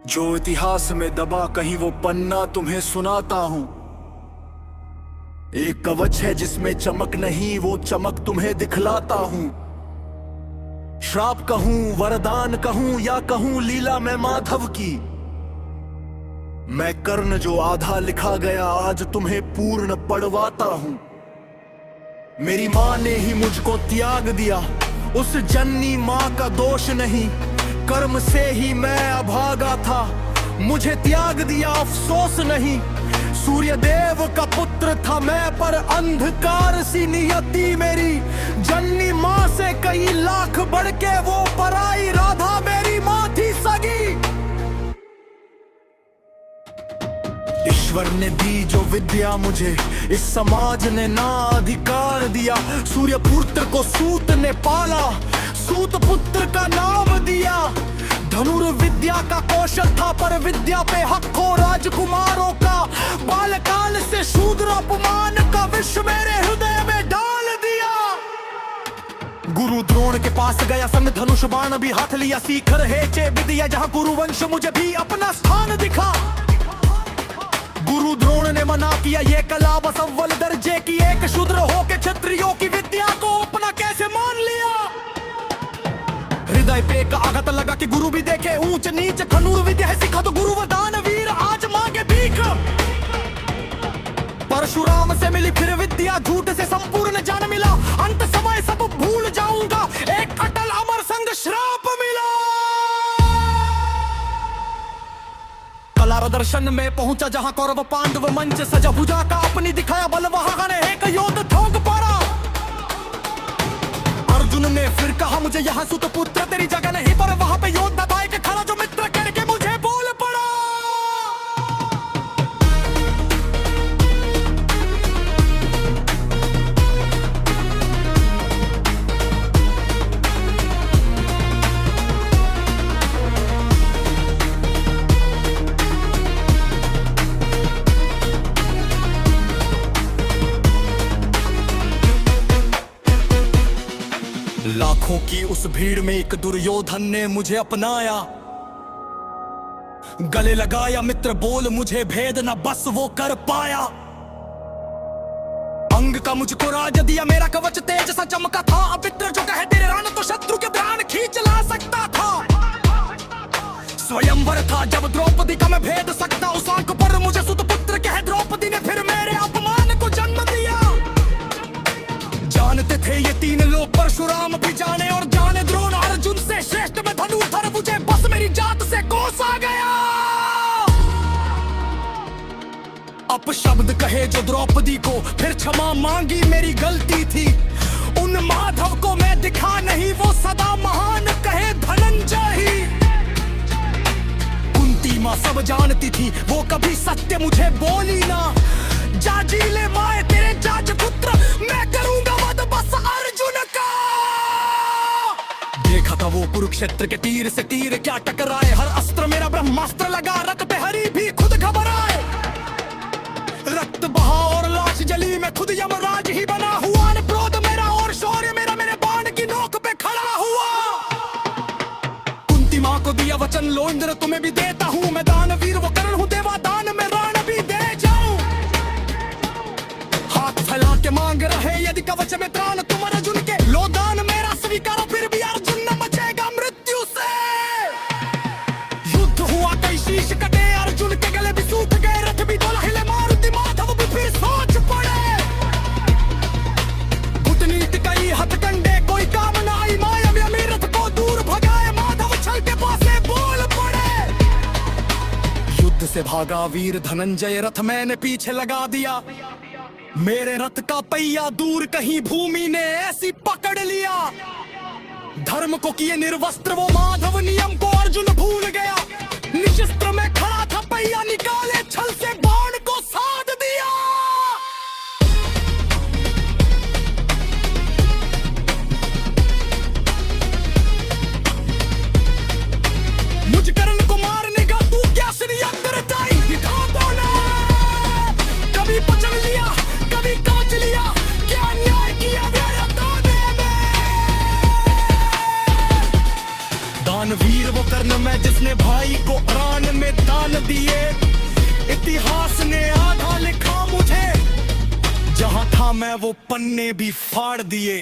जो इतिहास में दबा कहीं वो पन्ना तुम्हें सुनाता हूं। एक कवच है जिसमें चमक नहीं, वो चमक तुम्हें दिखलाता हूं। श्राप कहूं, वरदान कहूं या कहूं लीला मैं माधव की, मैं कर्ण जो आधा लिखा गया आज तुम्हें पूर्ण पढ़वाता हूं। मेरी माँ ने ही मुझको त्याग दिया, उस जननी माँ का दोष नहीं, कर्म से ही मैं अभागा था, मुझे त्याग दिया अफसोस नहीं। सूर्य देव का पुत्र था मैं पर अंधकार सी नियति मेरी, जननी माँ से कई लाख बढ़ के वो पराई राधा मेरी माँ थी सगी। ईश्वर ने दी जो विद्या मुझे, इस समाज ने ना अधिकार दिया। सूर्य पुत्र को सूत ने पाला, सूत पुत्र का नाम दिया। धनुर्विद्या का कौशल था पर विद्या पे हक हो राजकुमारों का। बालकाल से शूद्र अपमान का विष मेरे हृदय में डाल दिया। गुरु द्रोण के पास गया संग धनुष बाण भी हाथ लिया, सीखर है चे विद्या जहाँ गुरुवंश मुझे भी अपना स्थान दिखा। गुरु द्रोण ने मना किया ये कला बस अव्वल दर्जे की, एक शूद्र होके क्षत्रियों की विद्या को अपना कैसे मान लिया। हृदय पे एक आघात लगा कि गुरु भी देखे ऊंच नीच, धनुर विद्या है सिखा तो गुरु वरदान वीर आज मांगे भीख। परशुराम से मिली फिर विद्या, झूठ से संपूर्ण ज्ञान मिला, अंत समय सब भूल जाऊंगा, एक अटल अमर संग श्राप मिला। कलार दर्शन में पहुंचा जहां कौरव पांडव मंच सजा, भुजा का अपनी दिखाया बल, वहां ने एक योद्ध ठोक पड़ा। अर्जुन ने फिर कहा मुझे यहाँ सुत पुत्र तेरी जगह नहीं, पर वहां पे योद्धा था एक खड़ा जो मित्र करके मुझे बोल पड़ा। लाखों की उस भीड़ में एक दुर्योधन ने मुझे अपनाया, गले लगाया मित्र बोल मुझे भेद न बस वो कर पाया। अंग का मुझको राज दिया, मेरा कवच तेज सा चमका था, अमित्र जो कहे तेरे रान तो शत्रु के प्राण खींच ला सकता था। स्वयंवर था जब द्रौपदी का मैं भेद सकता, उस आंख पर मुझे सुत पुत्र कहे द्रौपदी ने फिर मेरे अपमान को जन्म दिया। जानते थे ये तीन लोग, परशुराम भी जाने और जाने द्रोण, अर्जुन से श्रेष्ठ में धनुर्धर मुझे बस मेरी जात से कोस आ गया। अपशब्द कहे जो द्रौपदी को, फिर क्षमा मांगी मेरी गलती थी। उन माधव को मैं दिखा नहीं, वो सदा महान कहे धनंजय ही। कुंती माँ सब जानती थी, वो कभी सत्य मुझे बोली ना। जाजीले माए तेरे जाज पुत्र, मैं करूंगा वध बस अर्जुन का। देखा था वो कुरुक्षेत्र के तीर से तीर क्या टकराए, हर अस्त्र मेरा ब्रह्मास्त्र लगा, रक्त पे हरी भी खुद घबराए। रक्त बहा और लाश जली, मैं खुद यमराज ही बना हुआ। न क्रोध मेरा और शौर्य मेरा मेरे बाण की नोक पे खड़ा हुआ। कुंती माँ को दिया वचन लो इंद्र तुम्हें भी देता हूँ, मैं दानवीर वो कर्ण हूँ, देवा दान में राण भी दे जाऊं। हाथ फैला के मांग रहे यदि कवच में त्राण तुम अर्जुन के, लो दान मेरा स्वीकारो फिर भी अर्जुन न बचेगा मृत्यु से। युद्ध हुआ कई शीश कटे, अर्जुन के गले भी सूख गए, रथ भी डोला हिले, मारुति माधव भी फिर सोच पड़े। कूटनीति कई हथकंडे कोई काम न आई, माया में अमीरत को दूर भगाए, माधव छल के पासे बोल पड़े। युद्ध से भागा वीर धनंजय, रथ मैंने पीछे लगा दिया। मेरे रथ का पहिया दूर कहीं भूमि ने ऐसी पकड़ लिया। धर्म को किए निर्वस्त्र वो माधव, नियम को अर्जुन भूल गया। निशस्त्र में खड़ा था पहिया, निकाले छल से बाण को साध दिया। मुझ कर्ण को मारने का तू क्या श्रीअंतरताई दिखा बोला। कभी पचल लिया कभी काट लिया, क्या अन्याय किया मेरे दाने में। दानवीर वो कर्ण मैं जिसने भाई को प्राण में दान दिए। इतिहास ने आधा लिखा मुझे, जहां था मैं वो पन्ने भी फाड़ दिए।